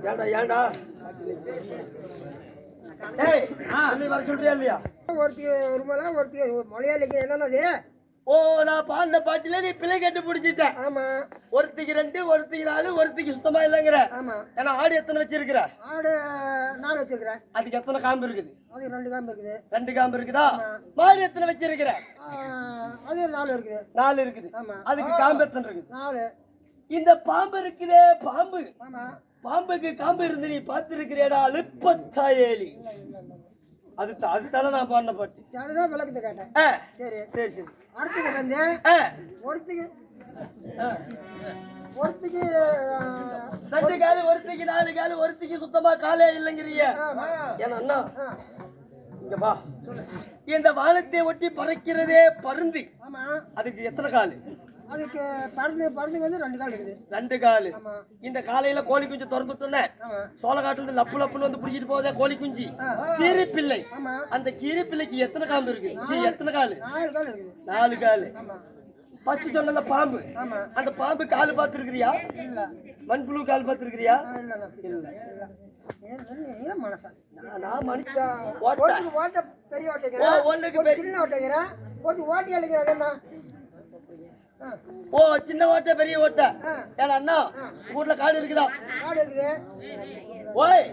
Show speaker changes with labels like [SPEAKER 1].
[SPEAKER 1] ஏண்டா ஏய் நீ வர சொல்றியா இல்லையா?
[SPEAKER 2] ஒருத்தி ஒரு மலை ஒருத்தி மலையாளிக்கு என்னன்னது?
[SPEAKER 1] ஓ நான் பாடின பாட்டில நீ பிள்ளை கட்டு பிடிச்சிட்ட.
[SPEAKER 2] ஆமா.
[SPEAKER 1] ஒருத்திக்கு 2 ஒருத்திக்கு 4 ஒருத்திக்கு சுத்தமா இல்லைங்கிற.
[SPEAKER 2] ஆமா.
[SPEAKER 1] ஏன்னா ஆடு எத்தனை வச்சிருக்கிற?
[SPEAKER 2] ஆடு 4 வச்சிருக்கிறேன்.
[SPEAKER 1] அதுக்கு எத்தனை காம்பு இருக்குது?
[SPEAKER 2] அது 2 காம்பு இருக்குது.
[SPEAKER 1] 2 காம்பு இருக்குதா? மாடு எத்தனை வச்சிருக்கிற?
[SPEAKER 2] அது 4 இருக்குது.
[SPEAKER 1] 4 இருக்குது.
[SPEAKER 2] ஆமா.
[SPEAKER 1] அதுக்கு காம்பு எத்தனை இருக்குது?
[SPEAKER 2] 4.
[SPEAKER 1] இந்த பாம்பு இருக்குதே பாம்பு.
[SPEAKER 2] ஆமா.
[SPEAKER 1] பாம்புக்கு காம்பு இருந்து நீ பார்த்திருக்கிறேடா அலுப்பத்தாயேலி. அதுதானே நான் பாடின பாட்டு.
[SPEAKER 2] அதுதான் விளக்கத்தை கேட்டேன். சரி
[SPEAKER 1] சரி சரி.
[SPEAKER 2] அடுத்தது வந்து ஒருத்திக்கு
[SPEAKER 1] 2 காலு ஒருத்திக்கு 4 காலு ஒருத்திக்கு சுத்தமா காலே இல்லைங்கிறிய. ஏன்னா அண்ணா இங்க வா. இந்த வானத்தை ஒட்டி பறக்கிறதே பருந்து.
[SPEAKER 2] ஆமா.
[SPEAKER 1] அதுக்கு எத்தனை காலு?
[SPEAKER 2] அதுக்கு பருந்து வந்து 2 கால் இருக்குது.
[SPEAKER 1] 2 காலு. இந்த காலையில கோழி குஞ்சு திறந்துட்டோன்னே சோளக்காட்டுல லப்பு லப்புன்னு வந்து பிடிச்சிட்டு போதே கோழி குஞ்சு கீரி பிள்ளை. அந்த கீரி பிள்ளைக்கு எத்தனை காம்பு இருக்கு? எத்தனை காலு?
[SPEAKER 2] 4 கால் இருக்குது.
[SPEAKER 1] 4 காலு. ஃபர்ஸ்ட் சொன்னல பாம்பு. அந்த பாம்பு கால் பார்த்திருக்கிறியா?
[SPEAKER 2] இல்ல.
[SPEAKER 1] மண்புழு கால் பார்த்திருக்கிறியா?
[SPEAKER 2] இல்ல. ஏன் மனசா?
[SPEAKER 1] நான் மனுஷா
[SPEAKER 2] ஓட்ட பெரிய ஓட்டைக்கிறேன்.
[SPEAKER 1] ஒண்ணுக்கு
[SPEAKER 2] சின்ன ஓட்டைக்கிறேன். ஓட்டி அழைக்கிறேன்.
[SPEAKER 1] ஓ சின்ன ஓட்டை பெரிய ஓட்டை. ஏன்னா அண்ணா வீட்டுல காடு இருக்குதா?
[SPEAKER 2] காடு இருக்குது.
[SPEAKER 1] ஓய்